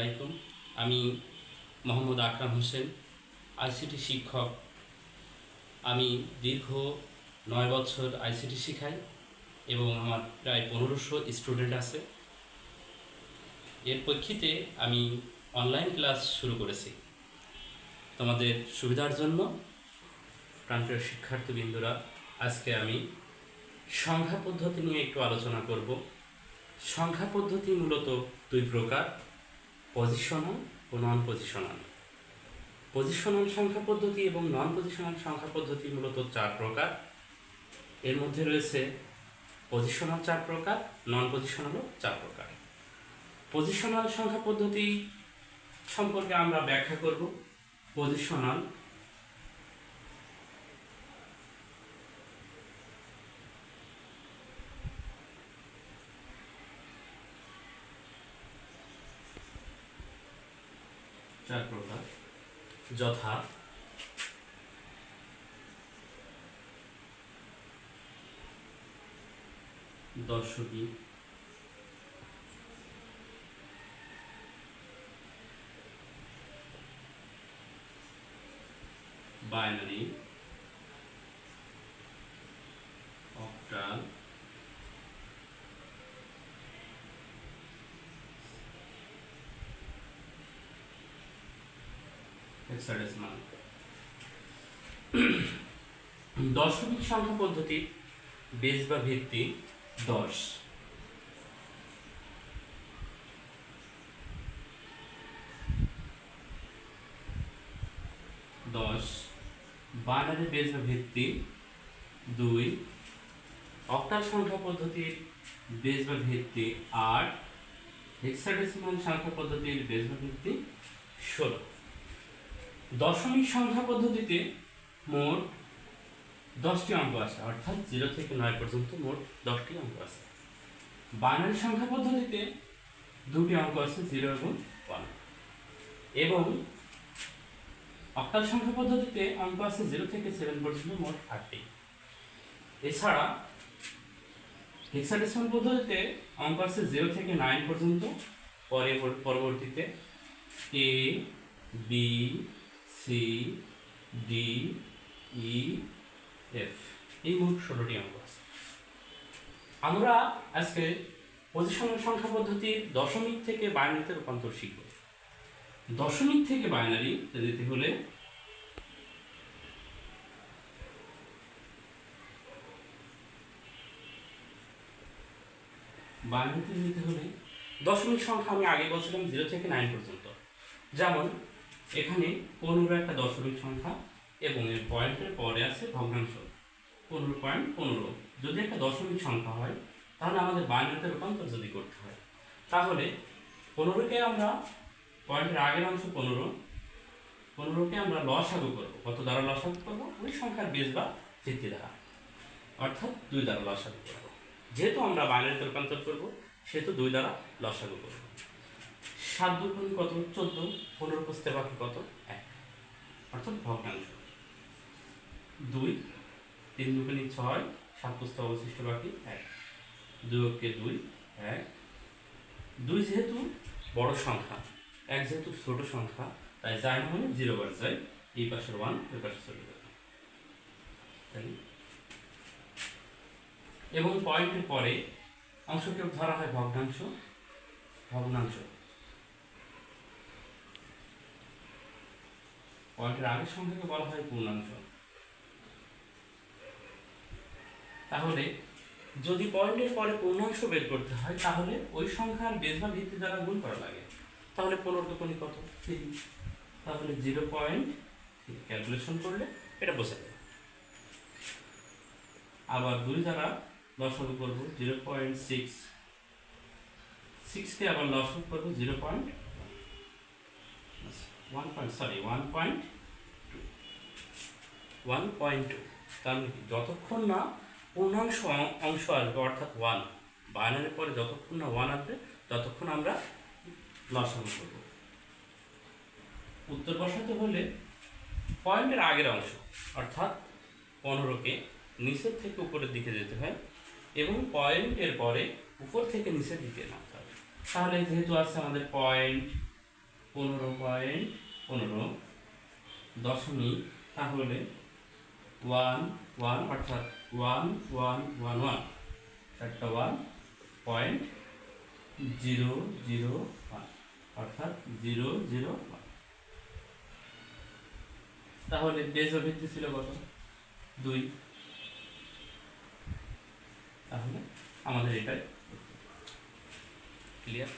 আলাইকুম। আমি মোহাম্মদ আকরাম হোসেন, আইসিটি শিক্ষক। আমি দীর্ঘ 9 বছর আইসিটি শেখাই এবং আমার প্রায় 1500 স্টুডেন্ট আছে। এর প্রেক্ষিতে আমি অনলাইন ক্লাস শুরু করেছি। তোমাদের সুবিধার জন্য প্রান্তীয় শিক্ষার্থীবৃন্দরা, আজকে আমি সংখ্যা পদ্ধতি নিয়ে একটু আলোচনা করব। সংখ্যা পদ্ধতি মূলত দুই প্রকার: পজিশনাল ও নন পজিশনাল। পজিশনাল সংখ্যা পদ্ধতি এবং নন পজিশনাল সংখ্যা পদ্ধতি মূলত 4 প্রকার। এর মধ্যে রয়েছে পজিশনাল 4 প্রকার, নন পজিশনালও 4 প্রকার। পজিশনাল সংখ্যা পদ্ধতি সম্পর্কে আমরা ব্যাখ্যা করব। পজিশনাল চার প্রকার, যথা দশমিক, বাইনারি, অক্টাল, হেক্সাডেসিমাল। দশমিক সংখ্যা পদ্ধতির বেস বা ভিত্তি 10। বাইনারি বেস বা ভিত্তি 2। অক্টাল সংখ্যা পদ্ধতির বেস বা ভিত্তি 8। হেক্সাডেসিমাল সংখ্যা পদ্ধতির বেস বা ভিত্তি 16। দশমিক সংখ্যা পদ্ধতিতে মোট 10টি অঙ্ক আছে, অর্থাৎ 0 থেকে 9 পর্যন্ত মোট 10টি অঙ্ক আছে। বাইনারি সংখ্যা পদ্ধতিতে 2টি অঙ্ক আছে, 0 এবং 1। এবং অক্টাল সংখ্যা পদ্ধতিতে অঙ্ক আছে 0 থেকে 7 পর্যন্ত মোট 8টি। এছাড়া হেক্সাডেসিমাল পদ্ধতিতে অঙ্ক আছে 0 থেকে 9 পর্যন্ত, পরবর্তীতে A, B, C, D, E, F, এই মোট 16টি অঙ্ক আছে। আমরা আজকে পজিশনাল সংখ্যা পদ্ধতির দশমিক থেকে বাইনারিতে রূপান্তর শিখব। দশমিক থেকে বাইনারি যেতে হলে বাইনারিতে যেতে হলে দশমিক সংখ্যা আমি আগে বলছিলাম 0 থেকে 9 পর্যন্ত। যেমন এখানে 15 একটা দশমিক সংখ্যা এবং এর পয়েন্টের পরে আছে ভগ্নাংশ 15.15। যদি একটা দশমিক সংখ্যা হয় তাহলে আমাদের বাইনারিতে রূপান্তর যদি করতে হয়, তাহলে 15কে আমরা পয়েন্টের আগের অংশ 15কে আমরা লসাগু করব। কত দ্বারা লসাগু করব? ওই সংখ্যার বেস বা ভিত্তি দ্বারা, অর্থাৎ 2 দ্বারা লসাগু করব। যেহেতু আমরা বাইনারিতে রূপান্তর করব সেহেতু 2 দ্বারা লসাগু করব। 7 2 গুণ কত? 14। 15 পুষতে বাকি কত? 1, অর্থাৎ ভগ্নাংশ 2। 3 2 6, 7 পুষতে অবশিষ্ট বাকি 1। 2 কে 2, 1। 2 যেহেতু বড় সংখ্যা, 1 যেহেতু ছোট সংখ্যা, তাই যায় না মানে 0 বার যায়। এই পাশের 1 ওই পাশে চলে যাবে। এবং পয়েন্টের পরে অংশকে ধরা হয় ভগ্নাংশ। পয়েন্টের আগের সংখ্যাকে বলা হয় পূর্ণাংশ। তাহলে যদি পয়েন্টের পরে পূর্ণাংশ বের করতে হয় তাহলে ওই সংখ্যার বেস বা ভিত্তি দ্বারা গুণ করা লাগে। তাহলে 15 দুগুণে কত? 3। তাহলে 0. ক্যালকুলেশন করলে এটা বোঝা যাবে। আবার 2 দ্বারা লসাগু করব 0.6। 6কে আবার লসাগু করব 0.1, 1.2। কারণ যতক্ষণ না পূর্ণাংশ অংশ আসবে, অর্থাৎ 1, বাইনারির পরে যতক্ষণ না 1 আসবে ততক্ষণ আমরা লসাগু করব। উত্তর বসাতে হলে পয়েন্টের আগের অংশ অর্থাৎ 15কে নিচের থেকে উপরের দিকে যেতে হয় এবং পয়েন্টের পরে উপর থেকে নিচের দিকে নামতে হবে। তাহলে যেহেতু আছে আমাদের পয়েন্ট 15.15 দশমিক, তাহলে 1 অর্থাৎ 1111 চারটা 1.001 অর্থাৎ 001। তাহলে বেজ ভিত্তি ছিল কত? 2। তাহলে আমাদের এটাই ক্লিয়ার।